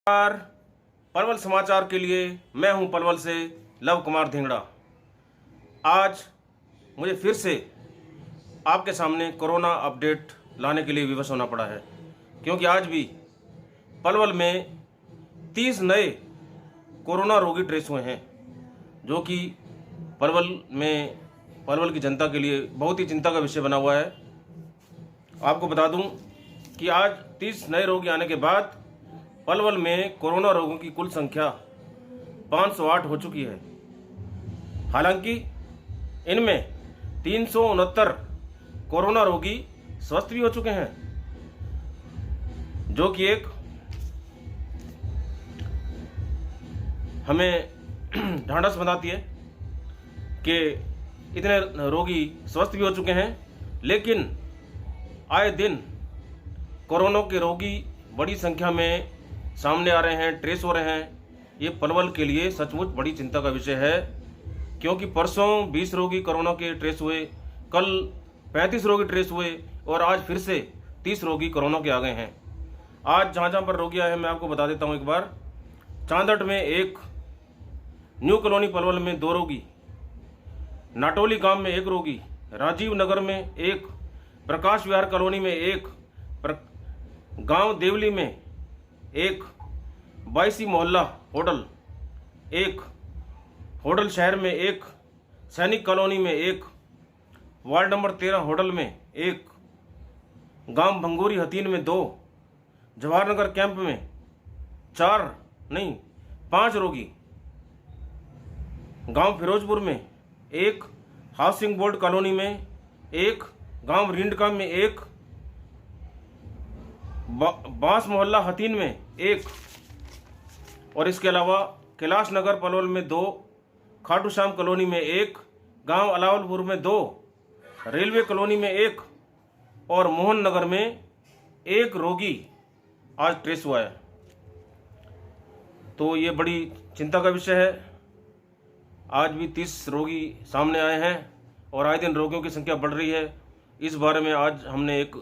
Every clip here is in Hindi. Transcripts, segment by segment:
नमस्कार। पलवल समाचार के लिए मैं हूं पलवल से लव कुमार धिंगड़ा। आज मुझे फिर से आपके सामने कोरोना अपडेट लाने के लिए विवश होना पड़ा है, क्योंकि आज भी पलवल में 30 नए कोरोना रोगी ट्रेस हुए हैं, जो कि पलवल की जनता के लिए बहुत ही चिंता का विषय बना हुआ है। आपको बता दूं कि आज 30 नए रोगी आने के बाद पलवल में कोरोना रोगों की कुल संख्या 508 हो चुकी है। हालांकि इनमें 369 कोरोना रोगी स्वस्थ भी हो चुके हैं, जो कि एक हमें ढांढस बनाती है कि इतने रोगी स्वस्थ भी हो चुके हैं। लेकिन आए दिन कोरोना के रोगी बड़ी संख्या में सामने आ रहे हैं, ट्रेस हो रहे हैं। ये पलवल के लिए सचमुच बड़ी चिंता का विषय है, क्योंकि परसों 20 रोगी कोरोना के ट्रेस हुए, कल 35 रोगी ट्रेस हुए और आज फिर से 30 रोगी कोरोना के आ गए हैं। आज जहाँ जहाँ पर रोगी आए हैं मैं आपको बता देता हूँ एक बार। चांदट में एक, न्यू कॉलोनी पलवल में 2 रोगी, नाटोली गांव में 1 रोगी, राजीव नगर में 1, प्रकाश विहार कॉलोनी में 1, गांव देवली में 1, 22 मोहल्ला होटल 1, होटल शहर में 1, सैनिक कॉलोनी में 1, वार्ड नंबर 13 होटल में 1, गांव भंगूरी हतीन में 2, जवाहरनगर कैंप में 5 रोगी, गांव फिरोजपुर में 1, हाउसिंग बोर्ड कॉलोनी में 1, गांव रिंडका में 1, बांस मोहल्ला हतीन में 1 और इसके अलावा कैलाश नगर पलवल में 2, खाटू श्याम कॉलोनी में 1, गांव अलावलपुर में 2, रेलवे कॉलोनी में 1 और मोहन नगर में 1 रोगी आज ट्रेस हुआ है। तो ये बड़ी चिंता का विषय है। आज भी 30 रोगी सामने आए हैं और आए दिन रोगियों की संख्या बढ़ रही है। इस बारे में आज हमने एक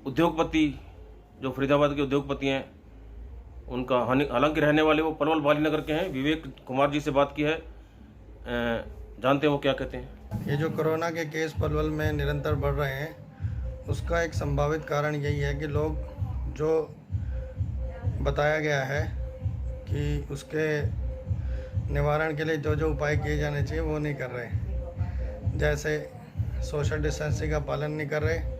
उद्योगपति, जो फरीदाबाद के उद्योगपति हैं, उनका हालांकि रहने वाले वो पलवल बालीनगर के हैं, विवेक कुमार जी से बात की है। जानते हैं वो क्या कहते हैं। ये जो कोरोना के केस पलवल में निरंतर बढ़ रहे हैं, उसका एक संभावित कारण यही है कि लोग, जो बताया गया है कि उसके निवारण के लिए जो जो उपाय किए जाने चाहिए वो नहीं कर रहे। जैसे सोशल डिस्टेंसिंग का पालन नहीं कर रहे,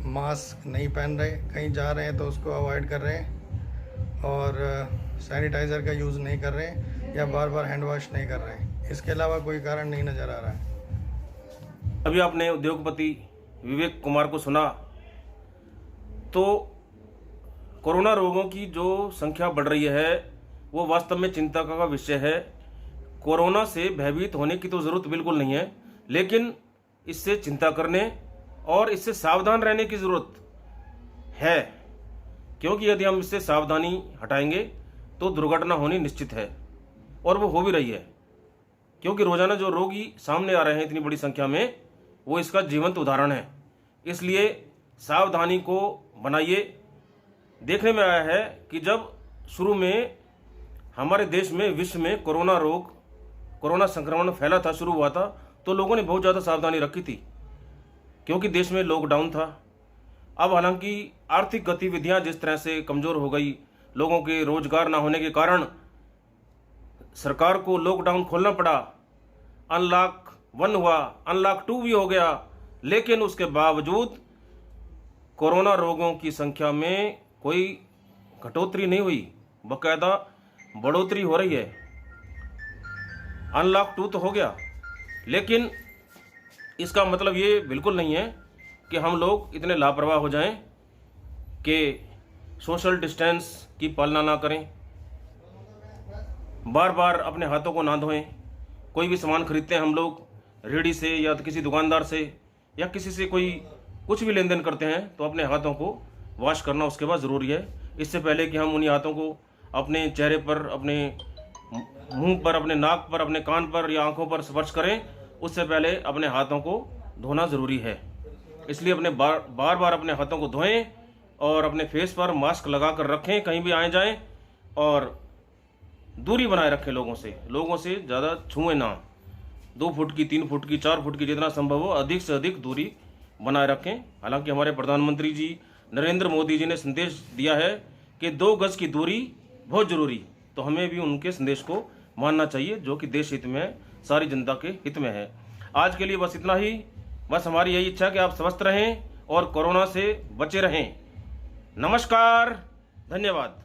मास्क नहीं पहन रहे, कहीं जा रहे हैं तो उसको अवॉइड कर रहे हैं और सैनिटाइज़र का यूज़ नहीं कर रहे हैं या बार बार हैंड वॉश नहीं कर रहे हैं। इसके अलावा कोई कारण नहीं नज़र आ रहा है। अभी आपने उद्योगपति विवेक कुमार को सुना। तो कोरोना रोगों की जो संख्या बढ़ रही है वो वास्तव में चिंता का विषय है। कोरोना से भयभीत होने की तो ज़रूरत बिल्कुल नहीं है, लेकिन इससे चिंता करने और इससे सावधान रहने की ज़रूरत है, क्योंकि यदि हम इससे सावधानी हटाएंगे तो दुर्घटना होनी निश्चित है और वो हो भी रही है। क्योंकि रोज़ाना जो रोगी सामने आ रहे हैं इतनी बड़ी संख्या में, वो इसका जीवंत उदाहरण है। इसलिए सावधानी को बनाइए। देखने में आया है कि जब शुरू में हमारे देश में, विश्व में कोरोना संक्रमण फैला था, शुरू हुआ था, तो लोगों ने बहुत ज़्यादा सावधानी रखी थी, क्योंकि देश में लॉकडाउन था। अब हालांकि आर्थिक गतिविधियां जिस तरह से कमज़ोर हो गई, लोगों के रोजगार ना होने के कारण सरकार को लॉकडाउन खोलना पड़ा। अनलॉक 1 हुआ, अनलॉक 2 भी हो गया, लेकिन उसके बावजूद कोरोना रोगों की संख्या में कोई घटोतरी नहीं हुई, बाकायदा बढ़ोतरी हो रही है। अनलॉक 2 तो हो गया, लेकिन इसका मतलब ये बिल्कुल नहीं है कि हम लोग इतने लापरवाह हो जाएं कि सोशल डिस्टेंस की पालना ना करें, बार बार अपने हाथों को ना धोएं। कोई भी सामान खरीदते हैं हम लोग रेहड़ी से या किसी दुकानदार से या किसी से कोई कुछ भी लेन देन करते हैं, तो अपने हाथों को वॉश करना उसके बाद ज़रूरी है। इससे पहले कि हम उन्हीं हाथों को अपने चेहरे पर, अपने मुंह पर, अपने नाक पर, अपने कान पर या आंखों पर स्पर्श करें, उससे पहले अपने हाथों को धोना ज़रूरी है। इसलिए अपने बार बार अपने हाथों को धोएं और अपने फेस पर मास्क लगा कर रखें कहीं भी आए जाएं, और दूरी बनाए रखें लोगों से ज़्यादा छुएं ना। 2 फुट की, 3 फुट की, 4 फुट की, जितना संभव हो अधिक से अधिक दूरी बनाए रखें। हालांकि हमारे प्रधानमंत्री जी नरेंद्र मोदी जी ने संदेश दिया है कि 2 गज की दूरी बहुत जरूरी, तो हमें भी उनके संदेश को मानना चाहिए, जो कि देश हित में है, सारी जनता के हित में है। आज के लिए बस इतना ही। बस हमारी यही इच्छा है कि आप स्वस्थ रहें और कोरोना से बचे रहें। नमस्कार, धन्यवाद।